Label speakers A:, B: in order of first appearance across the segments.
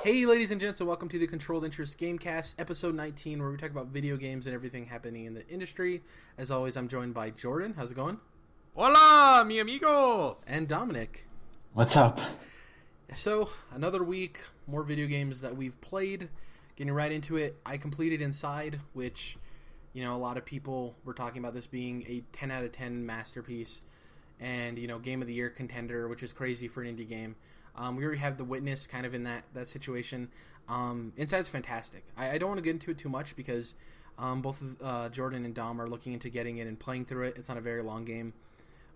A: Hey, ladies and gents, and welcome to the Controlled Interest Gamecast, episode 19, where we talk about video games and everything happening in the industry. As always, I'm joined by Jordan. How's it going?
B: Hola, mi amigos!
A: And Dominic.
C: What's up?
A: So, another week, more video games that we've played. Getting right into it, I completed Inside, which, you know, a lot of people were talking about this being a 10 out of 10 masterpiece and, you know, Game of the Year contender, which is crazy for an indie game. We already have The Witness kind of in that situation. Inside's fantastic. I don't want to get into it too much because both Jordan and Dom are looking into getting it and playing through it. It's not a very long game.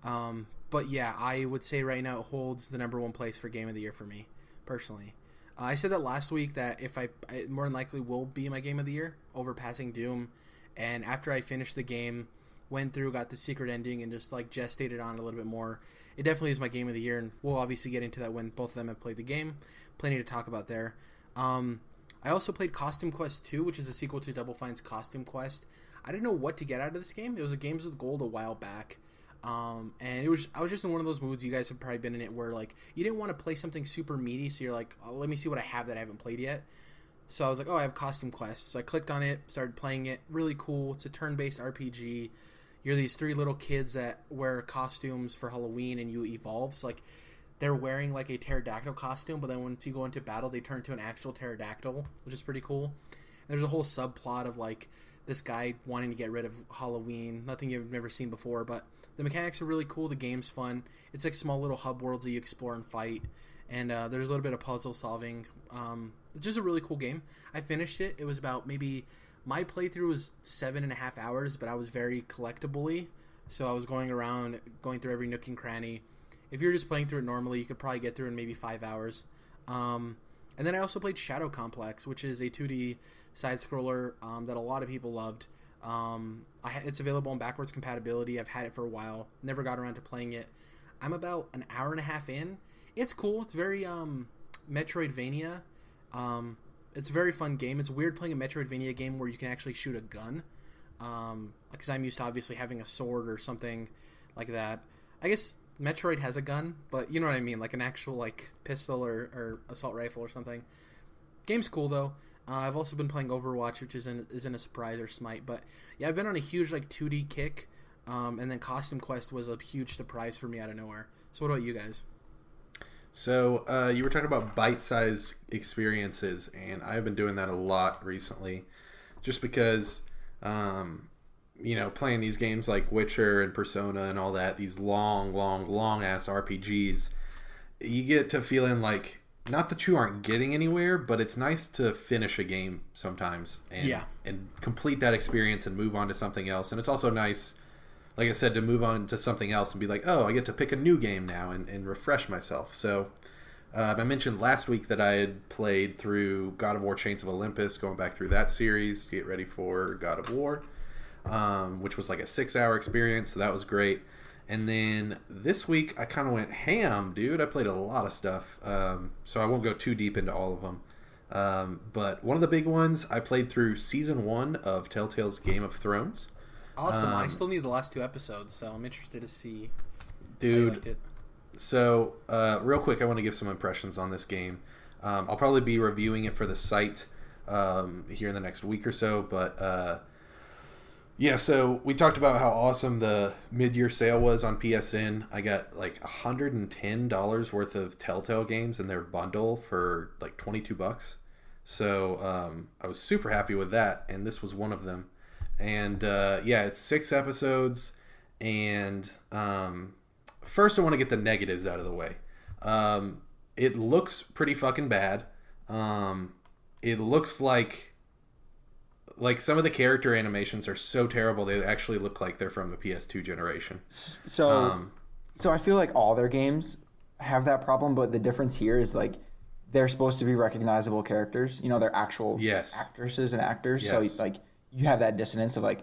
A: But yeah, I would say right now it holds the number one place for Game of the Year for me, personally. I said that last week that if I more than likely will be my Game of the Year over passing Doom. And after I finished the game, went through, got the secret ending, and just like gestated on it a little bit more, it definitely is my Game of the Year, and we'll obviously get into that when both of them have played the game. Plenty to talk about there. I also played Costume Quest 2, which is a sequel to Double Fine's Costume Quest. I didn't know what to get out of this game. It was a Games with Gold a while back. And I was just in one of those moods, you guys have probably been in it, where like you didn't want to play something super meaty, so you're like, oh, let me see what I have that I haven't played yet. So I was like, oh, I have Costume Quest. So I clicked on it, started playing it. Really cool. It's a turn-based RPG. You're these three little kids that wear costumes for Halloween, and you evolve. So, like, they're wearing, like, a pterodactyl costume, but then once you go into battle, they turn to an actual pterodactyl, which is pretty cool. And there's a whole subplot of, like, this guy wanting to get rid of Halloween. Nothing you've never seen before, but the mechanics are really cool. The game's fun. It's, like, small little hub worlds that you explore and fight. And there's a little bit of puzzle solving. It's just a really cool game. I finished it. It was about maybe... My playthrough was 7.5 hours, but I was very collectible-y, so I was going around, going through every nook and cranny. If you're just playing through it normally, you could probably get through in maybe 5 hours. And then I also played Shadow Complex, which is a 2D side-scroller that a lot of people loved. It's available on backwards compatibility. I've had it for a while. Never got around to playing it. I'm about an hour and a half in. It's cool. It's very Metroidvania. It's a very fun game. It's weird playing a Metroidvania game where you can actually shoot a gun. Because I'm used to obviously having a sword or something like that. I guess Metroid has a gun, but you know what I mean, like an actual like pistol or assault rifle or something. Game's cool though. I've also been playing Overwatch, which isn't a surprise, or Smite, but yeah, I've been on a huge like 2D kick. And then Costume Quest was a huge surprise for me out of nowhere. So what about you guys?
B: So, you were talking about bite-sized experiences, and I've been doing that a lot recently, just because, you know, playing these games like Witcher and Persona and all that, these long-ass RPGs, you get to feeling like, not that you aren't getting anywhere, but it's nice to finish a game sometimes, and complete that experience and move on to something else, and it's also nice... Like I said, to move on to something else and be like, oh, I get to pick a new game now and refresh myself. So I mentioned last week that I had played through God of War Chains of Olympus, going back through that series to get ready for God of War, which was like a 6-hour experience, so that was great. And then this week, I kind of went ham, dude. I played a lot of stuff, so I won't go too deep into all of them. But one of the big ones, I played through Season 1 of Telltale's Game of Thrones.
A: Awesome. I still need the last 2 episodes, so I'm interested to see.
B: Dude,
A: how you liked it.
B: So real quick, I want to give some impressions on this game. I'll probably be reviewing it for the site here in the next week or so, but yeah, so we talked about how awesome the mid-year sale was on PSN. I got like $110 worth of Telltale games in their bundle for like $22. So I was super happy with that, and this was one of them. And yeah, it's 6 episodes. And first, I want to get the negatives out of the way. It looks pretty fucking bad. It looks like some of the character animations are so terrible they actually look like they're from the PS2 generation.
C: So I feel like all their games have that problem, but the difference here is like they're supposed to be recognizable characters. You know, they're actual actresses and actors.
B: Yes.
C: So like you have that dissonance of like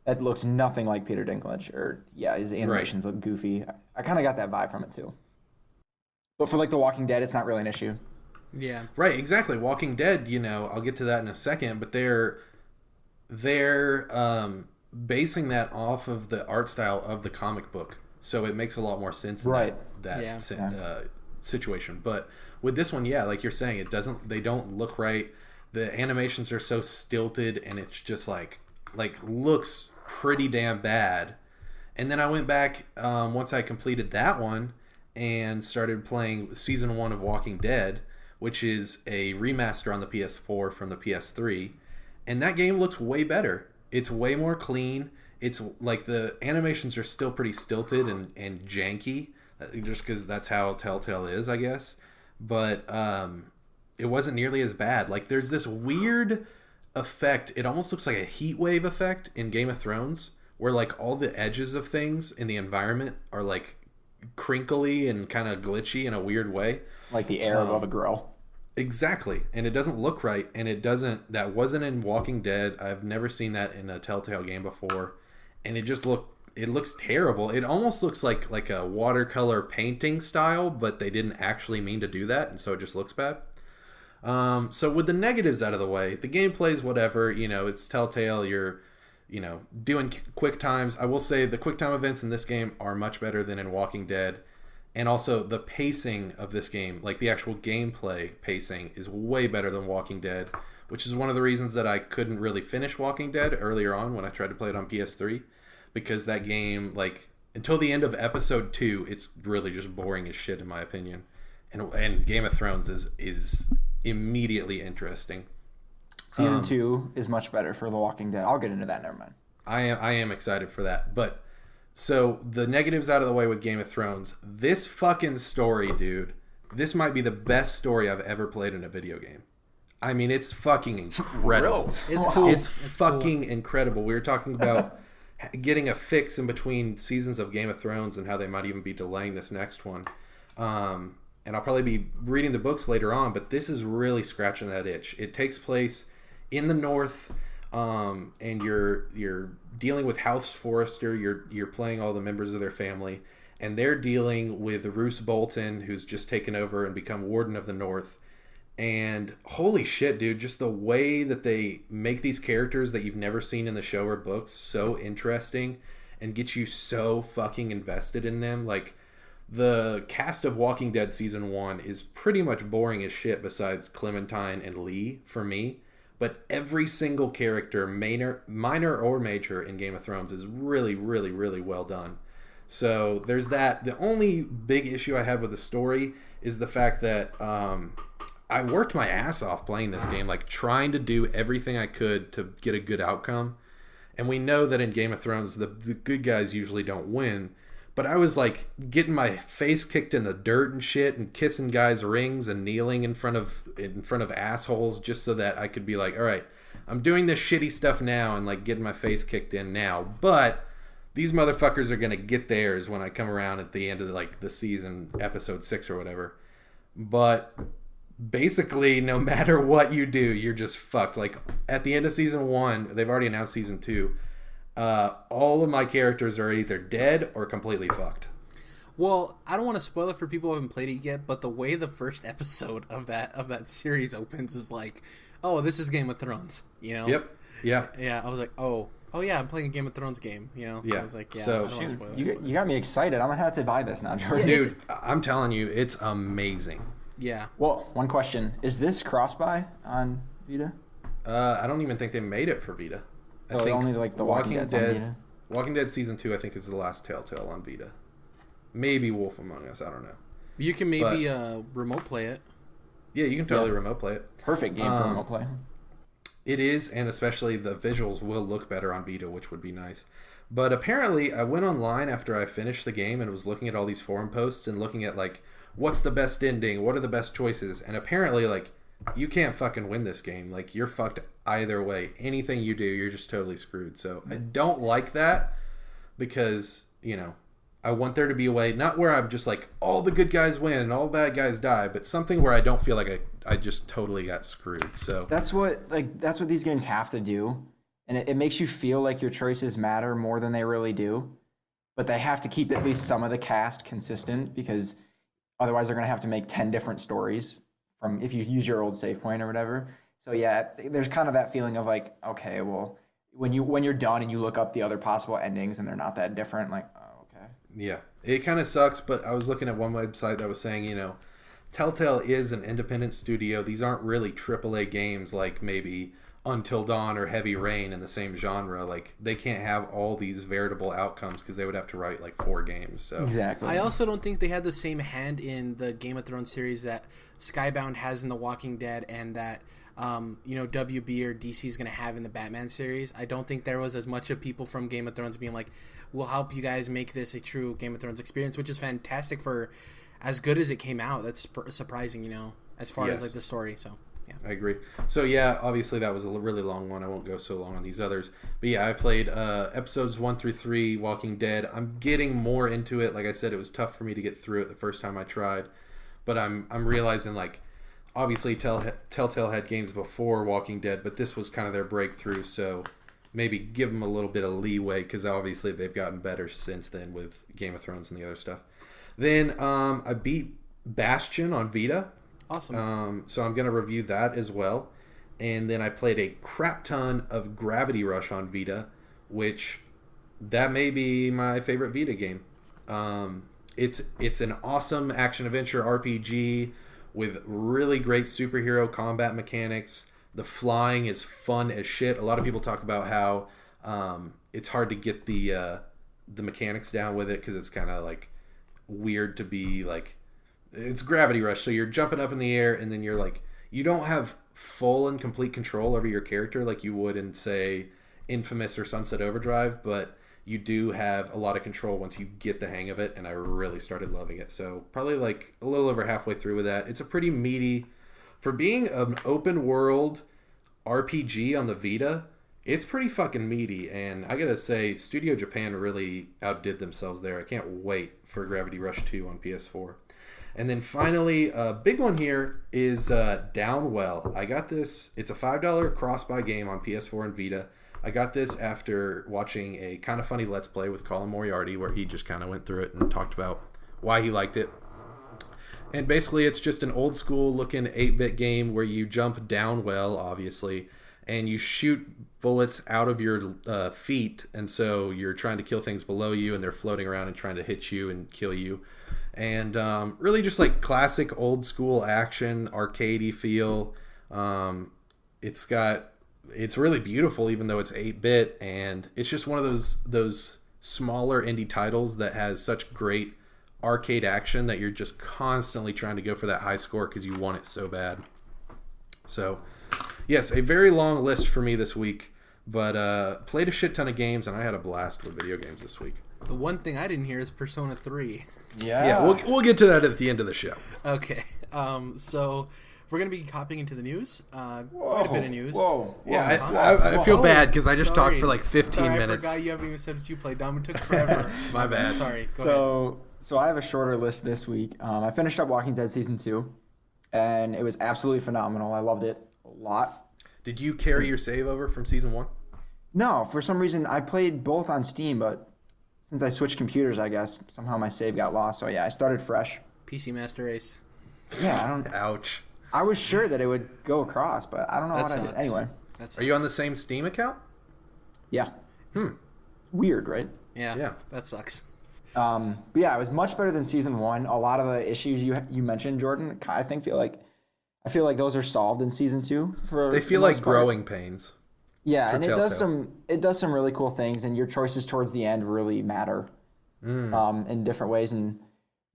C: that looks nothing like Peter Dinklage, or his animations look goofy. I kind of got that vibe from it too. But for like The Walking Dead, it's not really an issue.
A: Yeah.
B: Right, exactly. Walking Dead, you know, I'll get to that in a second, but they're basing that off of the art style of the comic book, so it makes a lot more sense in that situation. But with this one, yeah, like you're saying, they don't look right. The animations are so stilted, and it's just like looks pretty damn bad. And then I went back once I completed that one and started playing season 1 of Walking Dead, which is a remaster on the PS4 from the PS3, and that game looks way better. It's way more clean. It's like the animations are still pretty stilted and janky, just because that's how Telltale is, I guess. But it wasn't nearly as bad. Like, there's this weird effect. It almost looks like a heat wave effect in Game of Thrones, where like all the edges of things in the environment are like crinkly and kind of glitchy in a weird way,
C: like the air above a grill.
B: Exactly. And it doesn't look right, and that wasn't in Walking Dead. I've never seen that in a Telltale game before, and it looks terrible. It almost looks like a watercolor painting style, but they didn't actually mean to do that, and so it just looks bad. So with the negatives out of the way, the gameplay's whatever, it's Telltale. You're doing quick times. I will say the quick time events in this game are much better than in Walking Dead. And also the pacing of this game, like the actual gameplay pacing, is way better than Walking Dead, which is one of the reasons that I couldn't really finish Walking Dead earlier on when I tried to play it on PS3, because that game, like, until the end of episode 2, it's really just boring as shit in my opinion. And Game of Thrones is immediately interesting.
C: Season 2 is much better for The Walking Dead. I'll get into that, never mind.
B: I am excited for that, but so the negatives out of the way with Game of Thrones, this fucking story, dude, this might be the best story I've ever played in a video game. I mean, it's fucking incredible.
A: It's cool.
B: It's fucking cool. Incredible. We were talking about getting a fix in between seasons of Game of Thrones and how they might even be delaying this next one. And I'll probably be reading the books later on, but this is really scratching that itch. It takes place in the North, and you're dealing with House Forrester. You're playing all the members of their family, and they're dealing with Roose Bolton, who's just taken over and become Warden of the North. And holy shit, dude, just the way that they make these characters that you've never seen in the show or books so interesting and get you so fucking invested in them. Like, the cast of Walking Dead season 1 is pretty much boring as shit besides Clementine and Lee for me. But every single character, minor or major, in Game of Thrones is really, really, really well done. So there's that. The only big issue I have with the story is the fact that I worked my ass off playing this game, like trying to do everything I could to get a good outcome. And we know that in Game of Thrones, the good guys usually don't win. But I was like getting my face kicked in the dirt and shit, and kissing guys' rings and kneeling in front of assholes just so that I could be like, all right, I'm doing this shitty stuff now and like getting my face kicked in now. But these motherfuckers are gonna get theirs when I come around at the end of like the season, episode 6 or whatever. But basically, no matter what you do, you're just fucked. Like at the end of season 1, they've already announced season 2. All of my characters are either dead or completely fucked.
A: Well, I don't want to spoil it for people who haven't played it yet, but the way the first episode of that series opens is like, oh, this is Game of Thrones,
B: Yep. Yeah.
A: Yeah, I was like, oh yeah, I'm playing a Game of Thrones game, So
B: yeah.
A: I was like, yeah,
B: so,
A: I don't want to spoil it.
C: You got me excited. I'm gonna have to buy this now, Jordan.
B: Dude, I'm telling you, it's amazing.
A: Yeah.
C: Well, one question: is this cross-buy on Vita?
B: I don't even think they made it for Vita.
C: So I think only like the Walking Dead.
B: Walking Dead season 2, I think, is the last Telltale on Vita. Maybe Wolf Among Us. I don't know.
A: You can maybe remote play it.
B: Yeah, you can totally remote play it.
C: Perfect game for remote play.
B: It is, and especially the visuals will look better on Vita, which would be nice. But apparently, I went online after I finished the game and was looking at all these forum posts and looking at like, what's the best ending? What are the best choices? And apparently, like, you can't fucking win this game. Like, you're fucked either way. Anything you do, you're just totally screwed. So I don't like that because, I want there to be a way, not where I'm just like, all the good guys win and all the bad guys die, but something where I don't feel like I just totally got screwed. So
C: that's what these games have to do. And it makes you feel like your choices matter more than they really do. But they have to keep at least some of the cast consistent, because otherwise they're going to have to make 10 different stories from if you use your old save point or whatever. So yeah, there's kind of that feeling of like, okay, well, when you're done and you look up the other possible endings and they're not that different, like, oh, okay.
B: Yeah, it kind of sucks, but I was looking at one website that was saying, Telltale is an independent studio. These aren't really AAA games like maybe Until Dawn or Heavy Rain in the same genre. Like, they can't have all these veritable outcomes because they would have to write like 4 games. So
C: Exactly.
A: I also don't think they had the same hand in the Game of Thrones series that Skybound has in The Walking Dead, and that WB or DC is going to have in the Batman series. I don't think there was as much of people from Game of Thrones being like, we'll help you guys make this a true Game of Thrones experience, which is fantastic for as good as it came out. That's surprising, as far as like the story. So yeah,
B: I agree. So yeah, obviously that was a really long one. I won't go so long on these others. But yeah, I played episodes 1 through 3, Walking Dead. I'm getting more into it. Like I said, it was tough for me to get through it the first time I tried, but I'm realizing, like, obviously Telltale had games before Walking Dead, but this was kind of their breakthrough. So maybe give them a little bit of leeway, because obviously they've gotten better since then with Game of Thrones and the other stuff. Then I beat Bastion on Vita.
A: awesome.
B: So I'm going to review that as well. And then I played a crap ton of Gravity Rush on Vita, which that may be my favorite Vita game. It's an awesome action-adventure RPG with really great superhero combat mechanics. The flying is fun as shit. A lot of people talk about how it's hard to get the mechanics down with it, because it's kind of like weird to be like, it's Gravity Rush, so you're jumping up in the air, and then you're like, you don't have full and complete control over your character like you would in, say, Infamous or Sunset Overdrive, but you do have a lot of control once you get the hang of it, and I really started loving it. So probably like a little over halfway through with that. It's a pretty meaty, for being an open world RPG on the Vita, it's pretty fucking meaty, and I gotta say, Studio Japan really outdid themselves there. I can't wait for Gravity Rush 2 on PS4. And then finally, a big one here is Downwell. I got this. It's a $5 cross-buy game on PS4 and Vita. I got this after watching a kind of funny Let's Play with Colin Moriarty, where he just kind of went through it and talked about why he liked it. And basically, it's just an old-school looking 8-bit game where you jump down well, obviously, and you shoot bullets out of your feet, and so you're trying to kill things below you, and they're floating around and trying to hit you and kill you. And really just like classic old school action, arcadey feel. It's really beautiful, even though it's 8-bit, and it's just one of those smaller indie titles that has such great arcade action that you're just constantly trying to go for that high score because you want it so bad. So yes, a very long list for me this week, but played a shit ton of games, and I had a blast with video games this week.
A: The one thing I didn't hear is Persona 3.
C: Yeah.
B: We'll get to that at the end of the show.
A: Okay. So we're going to be hopping into the news. Quite a bit of news.
C: Whoa.
B: I feel bad because I just
A: Sorry.
B: talked for like 15 minutes.
A: I forgot you haven't even said what you played, Dom. It took forever.
B: My bad.
A: Sorry. Go ahead.
C: So I have a shorter list this week. I finished up Walking Dead Season 2, and it was absolutely phenomenal. I loved it a lot.
B: Did you carry your save over from Season 1?
C: No, for some reason, I played both on Steam, but since I switched computers, I guess, somehow my save got lost. So yeah, I started fresh.
A: PC Master Race.
C: Yeah, I don't...
B: Ouch.
C: I was sure that it would go across, but I don't know
A: That
C: what I did.
A: sucks.
C: Anyway.
A: That sucks.
B: Are you on the same Steam account?
C: Yeah. Weird, right?
A: Yeah. That sucks.
C: But yeah, it was much better than Season 1. A lot of the issues you mentioned, Jordan, I feel like those are solved in Season 2.
B: They feel like growing pains.
C: Yeah, and
B: Telltale.
C: it does some really cool things, and your choices towards the end really matter in different ways. And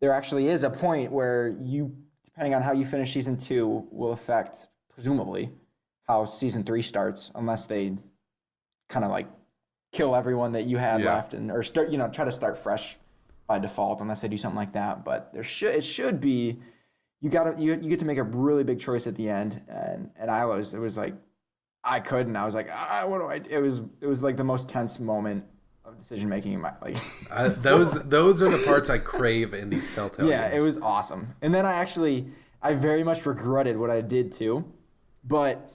C: there actually is a point where you, depending on how you finish Season 2, will affect, presumably, how Season 3 starts, unless they kind of like kill everyone that you had left, or start, try to start fresh by default, unless they do something like that. But it should be, you get to make a really big choice at the end, and I was like, I couldn't. I was like, what do I do? It was like the most tense moment of decision making in my like.
B: Those are the parts I crave in these Telltale games.
C: It was awesome. And then I very much regretted what I did too, but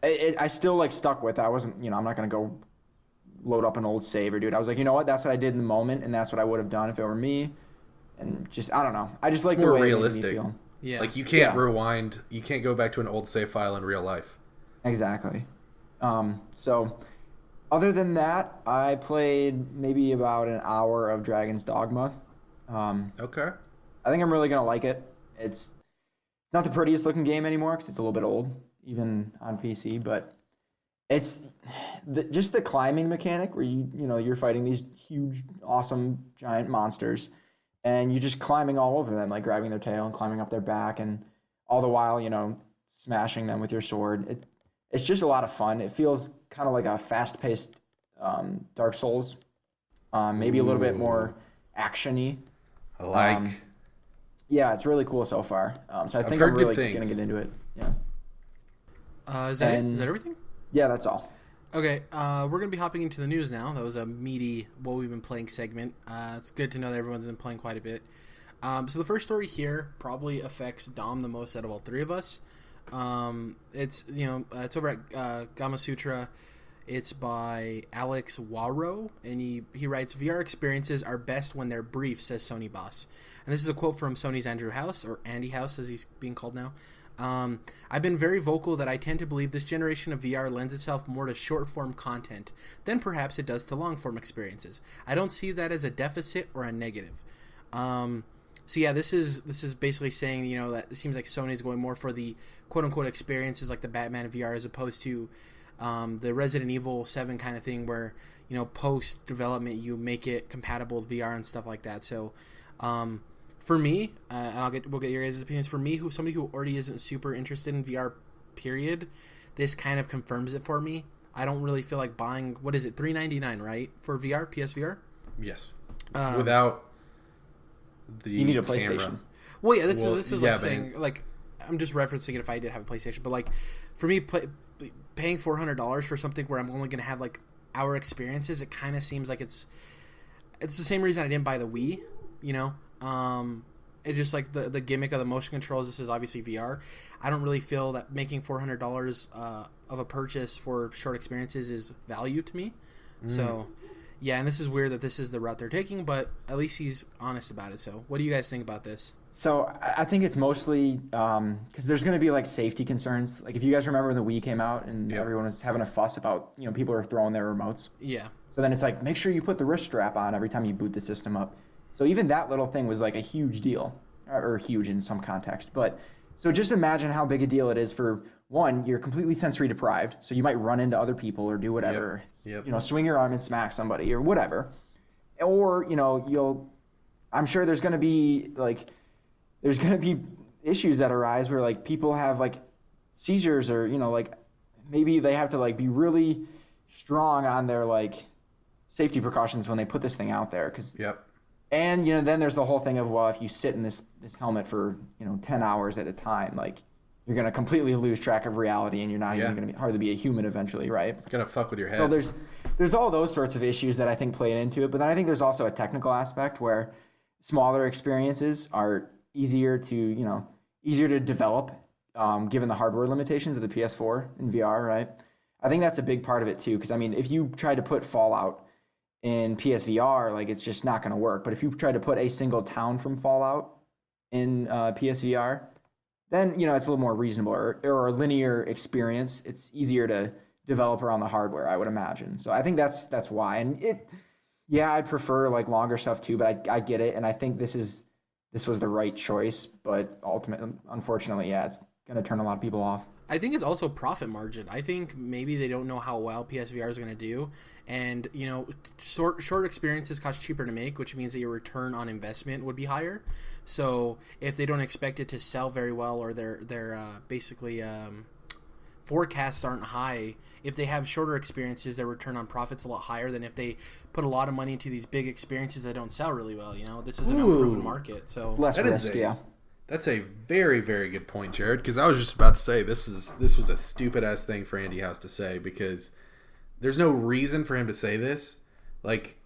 C: I still like stuck with it. I wasn't, I'm not gonna go load up an old save or do it. I was like, you know what? That's what I did in the moment, and that's what I would have done if it were me. And just, I don't know. I just like the way
B: realistic.
C: it made me feel.
A: Yeah.
B: Like you can't rewind. You can't go back to an old save file in real life.
C: Exactly. So other than that, I played maybe about an hour of Dragon's Dogma.
B: Okay.
C: I think I'm really going to like it. It's not the prettiest looking game anymore because it's a little bit old, even on PC. But it's just the climbing mechanic where you're fighting these huge, awesome, giant monsters, and you're just climbing all over them, like grabbing their tail and climbing up their back, and all the while, smashing them with your sword. It's just a lot of fun. It feels kind of like a fast-paced Dark Souls, maybe a little bit more action-y.
B: I like.
C: Yeah, it's really cool so far. So I think I'm really going to get into it. Yeah.
A: Is that everything?
C: Yeah, that's all.
A: Okay, we're going to be hopping into the news now. That was a meaty what we've been playing segment. It's good to know that everyone's been playing quite a bit. So the first story here probably affects Dom the most out of all three of us. It's over at Gamasutra. It's by Alex Waro, and he writes, VR experiences are best when they're brief, says Sony boss. And this is a quote from Sony's Andrew House, or Andy House as he's being called now. I've been very vocal that I tend to believe this generation of VR lends itself more to short-form content than perhaps it does to long-form experiences. I don't see that as a deficit or a negative. So yeah, this is basically saying, that it seems like Sony's going more for the quote-unquote experiences like the Batman VR as opposed to the Resident Evil 7 kind of thing where, post-development you make it compatible with VR and stuff like that. So for me, and we'll get your guys' opinions. For me, somebody who already isn't super interested in VR, period, this kind of confirms it for me. I don't really feel like buying, what is it, $399, right, for VR, PSVR?
B: Yes. Without the
C: you need a
B: camera.
C: PlayStation.
A: Well, yeah, this is like saying, like, I'm just referencing it if I did have a PlayStation, but like, for me, paying $400 for something where I'm only going to have like hour experiences, it kind of seems like it's the same reason I didn't buy the Wii, it's just like the gimmick of the motion controls. This is obviously VR. I don't really feel that making $400 of a purchase for short experiences is value to me. So yeah, and this is weird that this is the route they're taking, but at least he's honest about it. So what do you guys think about this?
C: So I think it's mostly because there's going to be like safety concerns. Like if you guys remember when the Wii came out and everyone was having a fuss about, people are throwing their remotes.
A: Yeah.
C: So then it's like, make sure you put the wrist strap on every time you boot the system up. So even that little thing was like a huge deal, or huge in some context. But so just imagine how big a deal it is for, one, you're completely sensory deprived. So you might run into other people or do whatever, swing your arm and smack somebody or whatever. Or, I'm sure there's going to be issues that arise where like people have like seizures or, like maybe they have to like be really strong on their like safety precautions when they put this thing out there. And, then there's the whole thing of, well, if you sit in this helmet for, 10 hours at a time, like you're going to completely lose track of reality and you're not even going to hardly be a human eventually, right?
B: It's going to fuck with your head.
C: So there's all those sorts of issues that I think play into it. But then I think there's also a technical aspect where smaller experiences are easier to develop given the hardware limitations of the PS4 and VR, right? I think that's a big part of it too. Because, I mean, if you try to put Fallout in PSVR, like it's just not going to work. But if you try to put a single town from Fallout in PSVR, then it's a little more reasonable or a linear experience. It's easier to develop around the hardware, I would imagine. So I think that's why. And I'd prefer like longer stuff too, but I get it, and I think this was the right choice. But ultimately, unfortunately, it's going to turn a lot of people off.
A: I think it's also profit margin. I think maybe they don't know how well PSVR is going to do. And, short experiences cost cheaper to make, which means that your return on investment would be higher. So if they don't expect it to sell very well or their basically forecasts aren't high, if they have shorter experiences, their return on profit's a lot higher than if they put a lot of money into these big experiences that don't sell really well. This is an unproven market. So
C: less risk,
B: That's a very, very good point, Jared, because I was just about to say this was a stupid-ass thing for Andy House to say because there's no reason for him to say this. Like,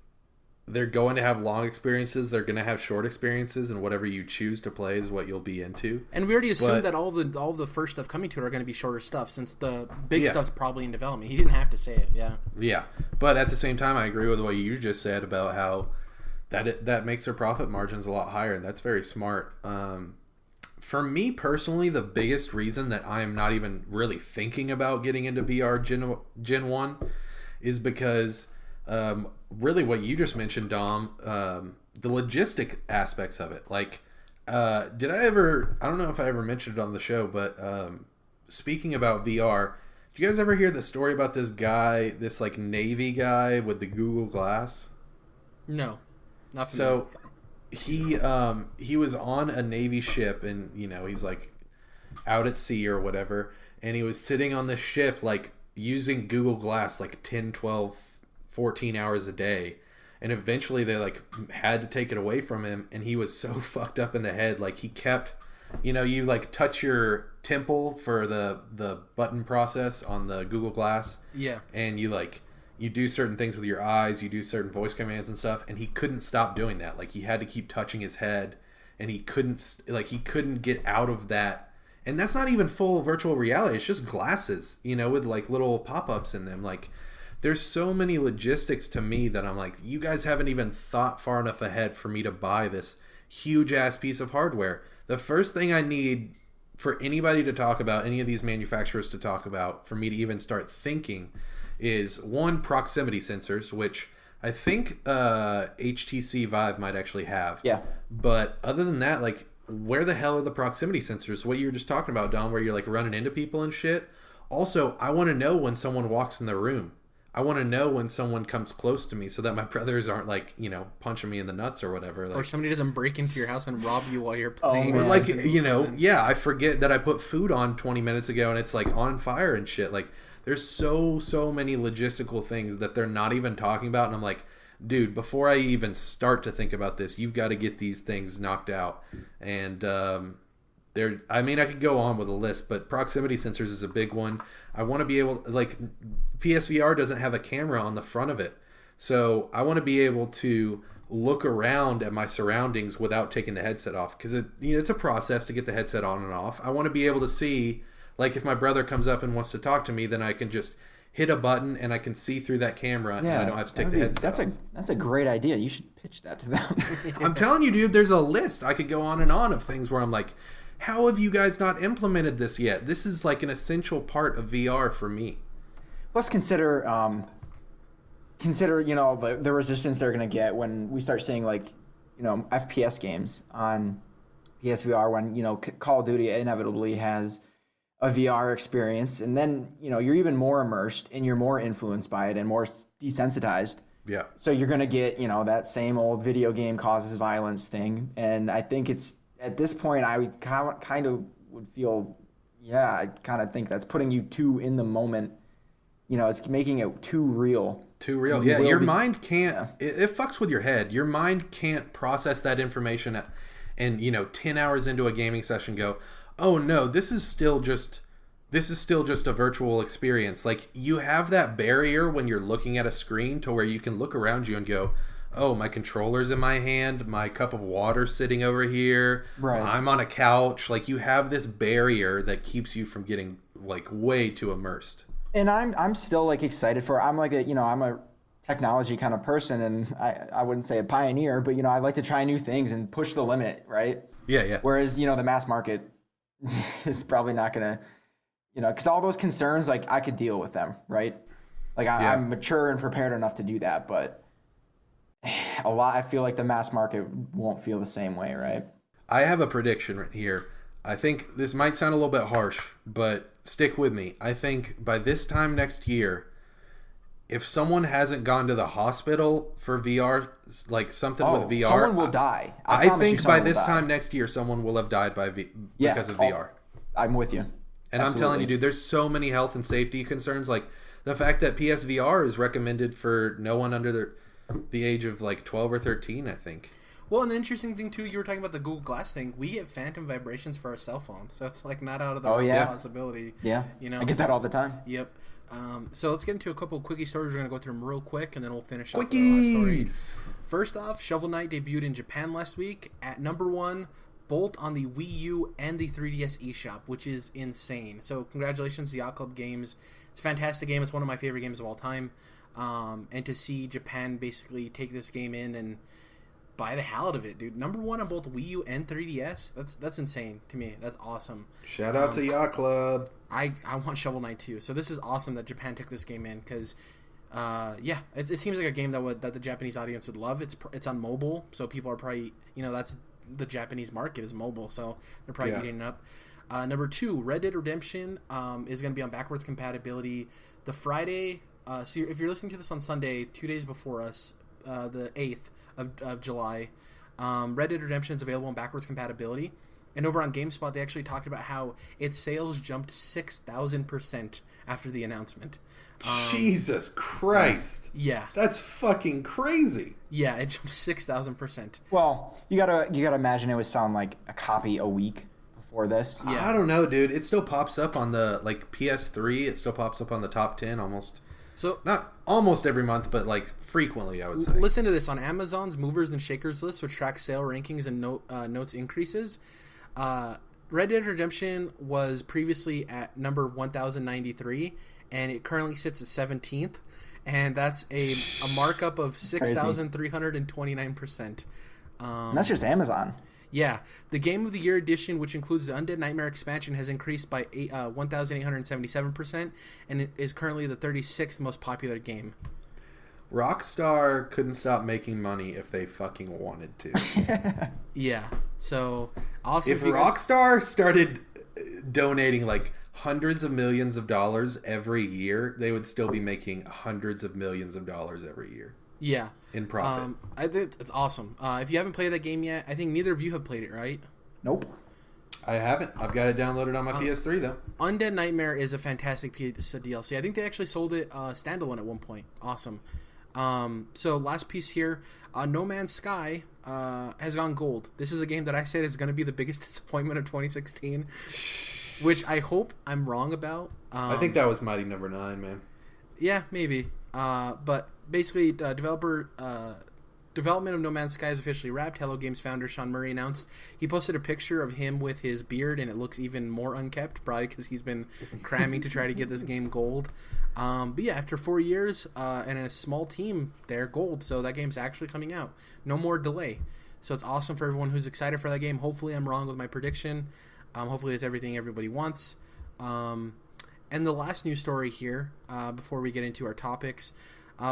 B: they're going to have long experiences, they're going to have short experiences, and whatever you choose to play is what you'll be into.
A: And we already assumed that all the first stuff coming to it are going to be shorter stuff since the big stuff's probably in development. He didn't have to say it,
B: Yeah, but at the same time, I agree with what you just said about how that makes their profit margins a lot higher, and that's very smart. For me personally, the biggest reason that I'm not even really thinking about getting into VR Gen 1 is because really what you just mentioned, Dom, the logistic aspects of it. Like, Did I ever? I don't know if I ever mentioned it on the show, but speaking about VR, did you guys ever hear the story about this guy, this like Navy guy with the Google Glass?
A: No, not
B: so. He was on a Navy ship, and he's like out at sea or whatever, and he was sitting on the ship like using Google Glass like 10, 12, 14 hours a day. And eventually they like had to take it away from him, and he was so fucked up in the head. Like he kept, you like touch your temple for the button process on the Google Glass.
A: Yeah. And
B: you do certain things with your eyes, you do certain voice commands and stuff, and he couldn't stop doing that. Like he had to keep touching his head, and he couldn't get out of that. And that's not even full virtual reality. It's just glasses, with like little pop-ups in them. Like there's so many logistics to me that I'm like, you guys haven't even thought far enough ahead for me to buy this huge ass piece of hardware. The first thing I need for anybody to talk about, any of these manufacturers to talk about, for me to even start thinking is one, proximity sensors, which I think HTC Vive might actually have.
C: Yeah.
B: But other than that, like, where the hell are the proximity sensors? What you were just talking about, Don, where you're like running into people and shit. Also, I want to know when someone walks in the room. I want to know when someone comes close to me so that my brothers aren't like, punching me in the nuts or whatever. Like,
A: or somebody doesn't break into your house and rob you while you're playing.
B: Or like, I forget that I put food on 20 minutes ago and it's like on fire and shit. Like there's so many logistical things that they're not even talking about. And I'm like, dude, before I even start to think about this, you've got to get these things knocked out. And, I could go on with a list, but proximity sensors is a big one. I want to be able, like, PSVR doesn't have a camera on the front of it. So I want to be able to look around at my surroundings without taking the headset off. Because, it's a process to get the headset on and off. I want to be able to see, like, if my brother comes up and wants to talk to me, then I can just hit a button and I can see through that camera and I don't have to take the headset off.
C: That's a great idea. You should pitch that to them.
B: I'm telling you, dude, there's a list. I could go on and on of things where I'm like, how have you guys not implemented this yet? This is like an essential part of VR for me.
C: Let's consider the resistance they're going to get when we start seeing FPS games on PSVR, when Call of Duty inevitably has a VR experience, and then you're even more immersed and you're more influenced by it and more desensitized.
B: Yeah.
C: So you're going to get that same old video game causes violence thing, and I think it's. At this point, I would kind of would feel, I kind of think that's putting you too in the moment. It's making it too real.
B: Too real. Yeah, your mind can't, it fucks with your head. Your mind can't process that information and, 10 hours into a gaming session go, oh no, this is still just a virtual experience. Like, you have that barrier when you're looking at a screen to where you can look around you and go, oh, my controller's in my hand, my cup of water sitting over here,
C: right.
B: I'm on a couch. Like, you have this barrier that keeps you from getting like way too immersed.
C: And I'm still like excited for. I'm like I'm a technology kind of person, and I wouldn't say a pioneer, but I like to try new things and push the limit, right?
B: Yeah.
C: Whereas the mass market is probably not gonna, because all those concerns, like, I could deal with them, right? Like I'm mature and prepared enough to do that, but. I feel like the mass market won't feel the same way, right?
B: I have a prediction right here. I think this might sound a little bit harsh, but stick with me. I think by this time next year, if someone hasn't gone to the hospital for VR, like something with VR,
C: someone will die.
B: I think by this time next year, someone will have died because of VR.
C: I'm with you.
B: And absolutely. I'm telling you, dude, there's so many health and safety concerns. Like the fact that PSVR is recommended for no one under the age of like 12 or 13, I think.
A: Well, and the interesting thing too, you were talking about the Google Glass thing. We get phantom vibrations for our cell phone, so it's like not out of the possibility.
C: Yeah, I get that all the time.
A: Yep. So let's get into a couple of quickie stories. We're gonna go through them real quick, and then we'll finish up
B: Quickies.
A: With our last story. First off, Shovel Knight debuted in Japan last week at number 1, both on the Wii U and the 3DS eShop, which is insane. So congratulations to Yacht Club Games. It's a fantastic game. It's one of my favorite games of all time. And to see Japan basically take this game in and buy the hell out of it, dude. Number 1 on both Wii U and 3DS. That's insane to me. That's awesome.
B: Shout out to Yacht Club.
A: I want Shovel Knight too. So this is awesome that Japan took this game in because, it seems like a game that the Japanese audience would love. It's on mobile, so people are probably that's the Japanese market is mobile, so they're probably eating it up. Number 2, Red Dead Redemption is going to be on backwards compatibility the Friday. So if you're listening to this on Sunday, 2 days before us, the 8th of July, Red Dead Redemption is available on backwards compatibility. And over on GameSpot, they actually talked about how its sales jumped 6,000% after the announcement.
B: Jesus Christ!
A: Yeah,
B: that's fucking crazy.
A: Yeah, it jumped 6,000%.
C: Well, you gotta imagine it was selling like a copy a week before this.
B: Yeah. I don't know, dude. It still pops up on the PS3. It still pops up on the top 10 almost.
A: So
B: not almost every month, but frequently, I would say.
A: Listen to this on Amazon's Movers and Shakers list, which tracks sale rankings and notes increases. Red Dead Redemption was previously at number 1,093, and it currently sits at 17th, and that's a markup of 6,329%.
C: That's just Amazon.
A: Yeah, the Game of the Year edition, which includes the Undead Nightmare expansion, has increased by 1,877%, and it is currently the 36th most popular game.
B: Rockstar couldn't stop making money if they fucking wanted to.
A: Yeah, so also
B: if Rockstar started donating hundreds of millions of dollars every year, they would still be making hundreds of millions of dollars every year.
A: Yeah,
B: in profit.
A: I think it's awesome. If you haven't played that game yet, I think neither of you have played it, right?
C: Nope.
B: I haven't. I've got it downloaded on my PS3 though.
A: Undead Nightmare is a fantastic piece of DLC. I think they actually sold it standalone at one point. Awesome. So last piece here, No Man's Sky has gone gold. This is a game that I said is going to be the biggest disappointment of 2016, which I hope I'm wrong about.
B: I think that was Mighty Number 9, man.
A: Yeah, maybe. But basically, development of No Man's Sky is officially wrapped. Hello Games founder Sean Murray announced he posted a picture of him with his beard, and it looks even more unkept, probably because he's been cramming to try to get this game gold. But yeah, after 4 years and a small team, they're gold. So that game's actually coming out. No more delay. So it's awesome for everyone who's excited for that game. Hopefully I'm wrong with my prediction. Hopefully it's everything everybody wants. And the last news story here, before we get into our topics,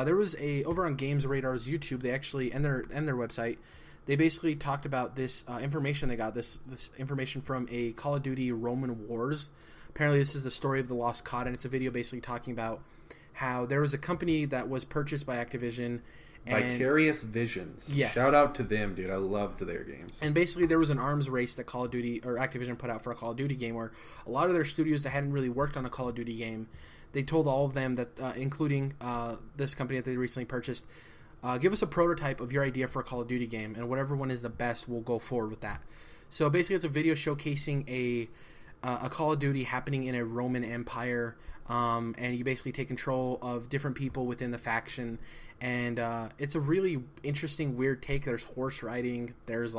A: there was over on Games Radar's YouTube, they actually and their website, they basically talked about this information they got. This information from a Call of Duty Roman Wars. Apparently, this is the story of the lost COD, and it's a video basically talking about how there was a company that was purchased by Activision.
B: Vicarious Visions.
A: Yes.
B: Shout out to them, dude. I loved their games.
A: And basically, there was an arms race that Call of Duty or Activision put out for a Call of Duty game, where a lot of their studios that hadn't really worked on a Call of Duty game, they told all of them that, including this company that they recently purchased, give us a prototype of your idea for a Call of Duty game, and whatever one is the best, we'll go forward with that. So basically, it's a video showcasing a Call of Duty happening in a Roman Empire, and you basically take control of different people within the faction, and it's a really interesting, weird take. There's horse riding, there's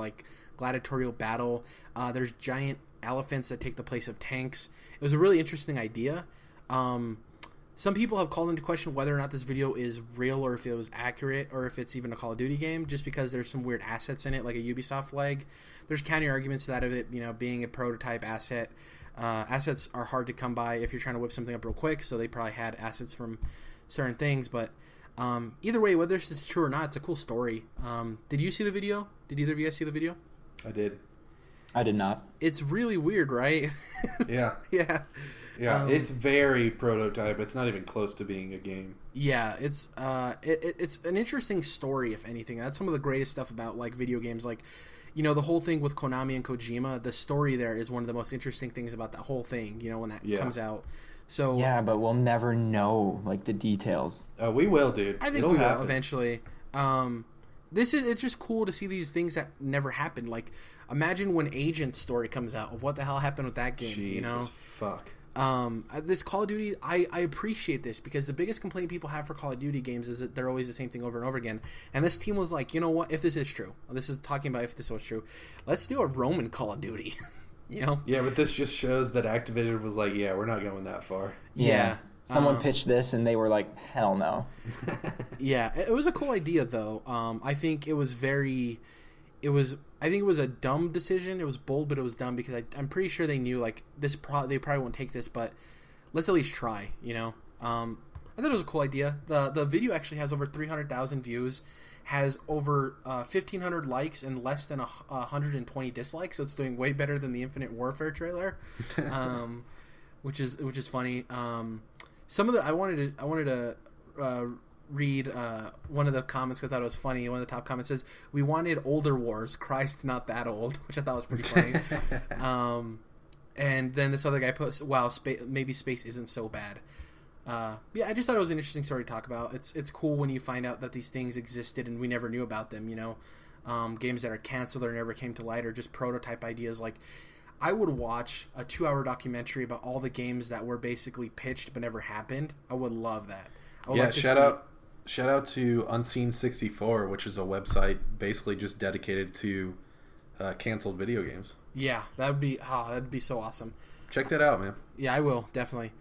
A: gladiatorial battle, there's giant elephants that take the place of tanks. It was a really interesting idea. Some people have called into question whether or not this video is real, or if it was accurate, or if it's even a Call of Duty game, just because there's some weird assets in it, like a Ubisoft flag. There's counter arguments to that of it, being a prototype asset. Assets are hard to come by if you're trying to whip something up real quick, so they probably had assets from certain things. But either way, whether this is true or not, it's a cool story. Did you see the video? Did either of you guys see the video?
B: I did.
C: I did not.
A: It's really weird, right?
B: Yeah.
A: Yeah.
B: Yeah, it's very prototype. It's not even close to being a game.
A: Yeah, it's an interesting story, if anything. That's some of the greatest stuff about video games. The whole thing with Konami and Kojima, the story there is one of the most interesting things about that whole thing, when that comes out. So
C: yeah, but we'll never know the details.
B: We will, dude.
A: I think we will eventually. It's just cool to see these things that never happened. Imagine when Agent's story comes out of what the hell happened with that game.
B: Jesus fuck.
A: This Call of Duty, I appreciate this, because the biggest complaint people have for Call of Duty games is that they're always the same thing over and over again. And this team was like, you know what, if this is true, this is talking about if this was true, let's do a Roman Call of Duty. Yeah,
B: but this just shows that Activision was like, yeah, we're not going that far.
A: Yeah.
C: Someone pitched this and they were like, hell no.
A: Yeah, it was a cool idea though. I think it was a dumb decision. It was bold, but it was dumb, because I'm pretty sure they knew they probably won't take this, but let's at least try. I thought it was a cool idea. The video actually has over 300,000 views, has over 1,500 likes and less than 120 dislikes, so it's doing way better than the Infinite Warfare trailer, which is funny. Some of the I wanted to read one of the comments because I thought it was funny. One of the top comments says, "We wanted older wars. Christ, not that old," which I thought was pretty funny. And then this other guy puts, "Wow, maybe space isn't so bad." Yeah, I just thought it was an interesting story to talk about. It's cool when you find out that these things existed and we never knew about them. You know, games that are canceled or never came to light, or just prototype ideas. Like, I would watch a 2-hour documentary about all the games that were basically pitched but never happened. I would love that.
B: Yeah, shout out to Unseen64, which is a website basically just dedicated to canceled video games.
A: Yeah, that'd be so awesome.
B: Check that out, man.
A: Yeah, I will, definitely.